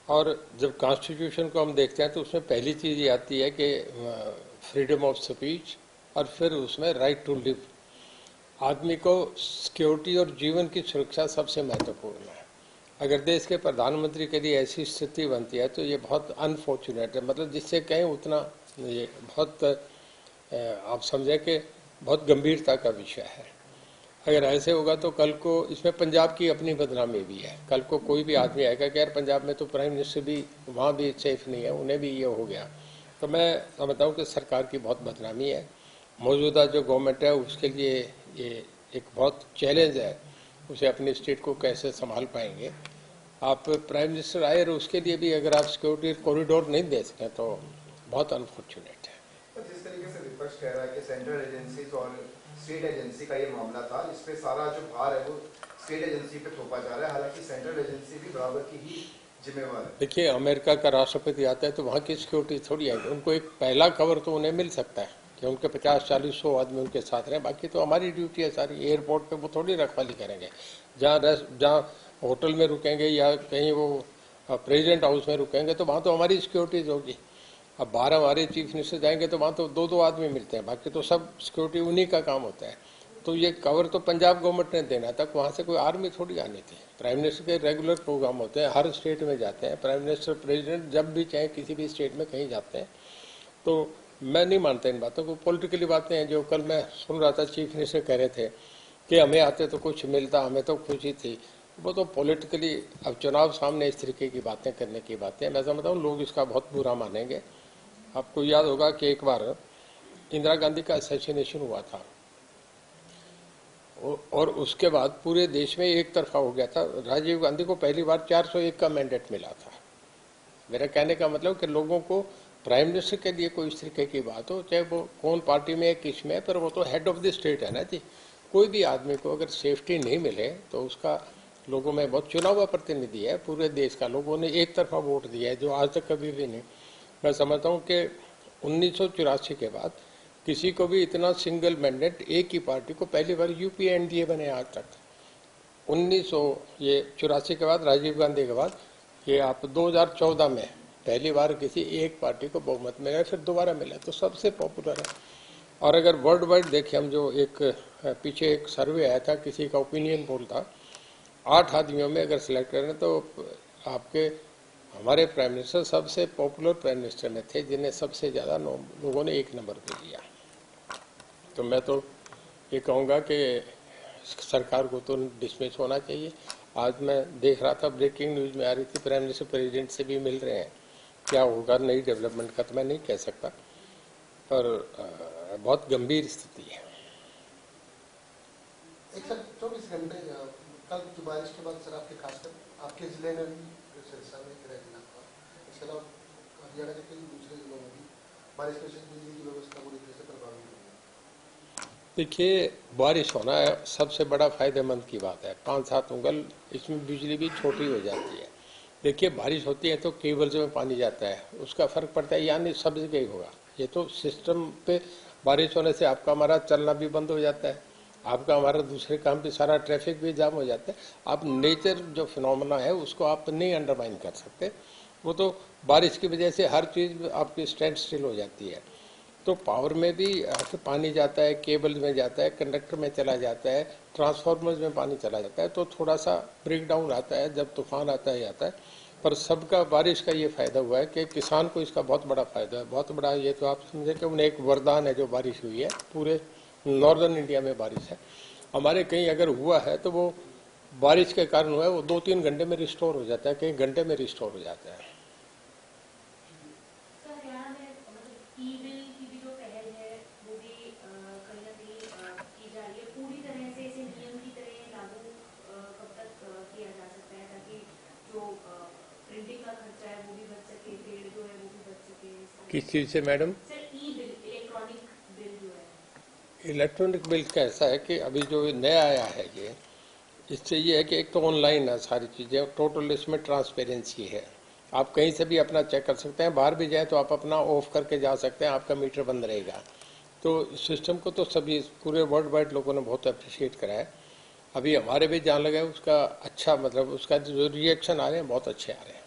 और जब कॉन्स्टिट्यूशन को हम देखते हैं तो उसमें पहली चीज ये आती है कि फ्रीडम ऑफ स्पीच, और फिर उसमें राइट टू लिव। आदमी को सिक्योरिटी और जीवन की सुरक्षा सबसे महत्वपूर्ण है। अगर देश के प्रधानमंत्री के लिए ऐसी स्थिति बनती है तो ये बहुत अनफॉर्चुनेट है, मतलब जिससे कहें उतना ये बहुत आप समझें कि बहुत गंभीरता का विषय है। अगर ऐसे होगा तो कल को इसमें पंजाब की अपनी बदनामी भी है। कल को कोई भी आदमी आएगा कि यार पंजाब में तो प्राइम मिनिस्टर भी वहाँ भी सेफ नहीं है, उन्हें भी ये हो गया। तो मैं समझता हूँ कि सरकार की बहुत बदनामी है। मौजूदा जो गवर्नमेंट है उसके लिए ये एक बहुत चैलेंज है, उसे अपनी स्टेट को कैसे संभाल पाएंगे। आप प्राइम मिनिस्टर आए और उसके लिए भी अगर आप सिक्योरिटी कॉरिडोर नहीं दे सकें तो बहुत अनफॉर्चुनेट है। तो जिस तरीके से विपक्ष कह रहा है कि सेंट्रल एजेंसीज और स्टेट एजेंसी का ये मामला था, इस पे सारा जो भार है वो स्टेट एजेंसी पे थोपा जा रहा है, हालांकि सेंट्रल एजेंसी भी बराबर की ही जिम्मेवार है। देखिए, अमेरिका का राष्ट्रपति आता है तो वहाँ की सिक्योरिटी थोड़ी आएगी। उनको एक पहला कवर तो उन्हें मिल सकता है कि उनके 50-40-100 आदमी उनके साथ रहे, बाकी तो हमारी ड्यूटी है सारी। एयरपोर्ट पे वो थोड़ी रखवाली करेंगे। जहाँ होटल में रुकेंगे या कहीं वो प्रेसिडेंट हाउस में रुकेंगे तो वहाँ तो हमारी सिक्योरिटीज होगी। अब 12 हमारे चीफ मिनिस्टर जाएंगे तो वहाँ तो 2-2 आदमी मिलते हैं, बाकी तो सब सिक्योरिटी उन्हीं का काम होता है। तो ये कवर तो पंजाब गवर्नमेंट ने देना था, वहाँ से कोई आर्मी थोड़ी आनी थी। प्राइम मिनिस्टर के रेगुलर प्रोग्राम होते हैं, हर स्टेट में जाते हैं प्राइम मिनिस्टर प्रेसिडेंट, जब भी चाहे किसी भी स्टेट में कहीं जाते हैं। तो मैं नहीं मानता इन बातों को। पॉलिटिकली बातें हैं जो कल मैं सुन रहा था चीफ मिनिस्टर कह रहे थे कि हमें आते तो कुछ मिलता, हमें तो खुशी थी। वो तो पॉलिटिकली, अब चुनाव सामने इस तरीके की बातें करने की बातें, मैं समझता हूँ लोग इसका बहुत बुरा मानेंगे। आपको याद होगा कि एक बार इंदिरा गांधी का असैसिनेशन हुआ था और उसके बाद पूरे देश में एक तरफा हो गया था। राजीव गांधी को पहली बार 401 का मैंडेट मिला था। मेरा कहने का मतलब कि लोगों को प्राइम मिनिस्टर के लिए कोई इस तरीके की बात हो, चाहे वो कौन पार्टी में है किस में, पर वो तो हेड ऑफ द स्टेट है ना जी। कोई भी आदमी को अगर सेफ्टी नहीं मिले तो उसका, लोगों में बहुत चुना हुआ प्रतिनिधि है पूरे देश का, लोगों ने एक तरफा वोट दिया है जो आज तक कभी भी नहीं। मैं समझता हूँ कि 1984 के बाद किसी को भी इतना सिंगल मैंडेट एक ही पार्टी को, पहली बार यूपीए एनडीए बने आज तक 1984 के बाद, राजीव गांधी के बाद, ये आप 2014 में पहली बार किसी एक पार्टी को बहुमत मिला, फिर दोबारा मिला, तो सबसे पॉपुलर है। और अगर वर्ल्ड वाइड देखें हम, जो एक पीछे एक सर्वे आया था, किसी का ओपिनियन पोल था, 8 आदमियों में अगर सिलेक्ट करें तो आपके हमारे प्राइम मिनिस्टर सबसे पॉपुलर प्राइम मिनिस्टर में थे, जिन्हें सबसे ज्यादा लोगों ने 1 नंबर पे लिया। तो मैं तो ये कहूँगा कि सरकार को तो डिसमिस होना चाहिए। आज मैं देख रहा था, ब्रेकिंग न्यूज में आ रही थी, प्राइम मिनिस्टर प्रेसिडेंट से भी मिल रहे हैं। क्या होगा नई डेवलपमेंट का तो मैं नहीं कह सकता, पर बहुत गंभीर स्थिति है। 24 घंटे कल की बारिश के बाद सर, आपके खासकर आपके जिले में भी, सिरसा में, जिला का, इसके अलावा हरियाणा के कई दूसरे जिलों में भी बारिश के वजह से बिजली की व्यवस्था पूरी तरह से प्रभावित हुई है। देखिए, बारिश होना है सबसे बड़ा फायदेमंद की बात है। 5-7 उंगल इसमें बिजली भी छोटी हो जाती है। देखिए, बारिश होती है तो केबल्स में पानी जाता है, उसका फर्क पड़ता है, यानी सब जगह ही होगा। ये तो सिस्टम पे बारिश होने से आपका हमारा चलना भी बंद हो जाता है, आपका हमारा दूसरे काम पे सारा ट्रैफिक भी जाम हो जाता है। आप नेचर जो फिनोमेना है उसको आप नहीं अंडरमाइन कर सकते। वो तो बारिश की वजह से हर चीज आपकी स्टैंड स्टिल हो जाती है। तो पावर में भी पानी जाता है, केबल में जाता है, कंडक्टर में चला जाता है, ट्रांसफार्मर्स में पानी चला जाता है, तो थोड़ा सा ब्रेक डाउन आता है जब तूफान आता है। पर सबका बारिश का ये फायदा हुआ है कि किसान को इसका बहुत बड़ा फायदा है, बहुत बड़ा। ये तो आप समझे कि उन्हें एक वरदान है जो बारिश हुई है। पूरे नॉर्दर्न इंडिया में बारिश है, हमारे कहीं अगर हुआ है तो वो बारिश के कारण हुआ है। वो 2-3 घंटे में रिस्टोर हो जाता है, कहीं घंटे में रिस्टोर हो जाता है। किस चीज से मैडम? इलेक्ट्रॉनिक बिल का ऐसा है कि अभी जो नया आया है ये, इससे ये है कि एक तो ऑनलाइन है सारी चीज़ें, टोटल इसमें ट्रांसपेरेंसी है। आप कहीं से भी अपना चेक कर सकते हैं, बाहर भी जाए तो आप अपना ऑफ करके जा सकते हैं, आपका मीटर बंद रहेगा। तो सिस्टम को तो सभी पूरे वर्ल्ड वाइड लोगों ने बहुत अप्रिशिएट करा है। अभी हमारे भी जहाँ लगा है उसका अच्छा, मतलब उसका जो रिएक्शन आ रहे हैं बहुत अच्छे आ रहे हैं।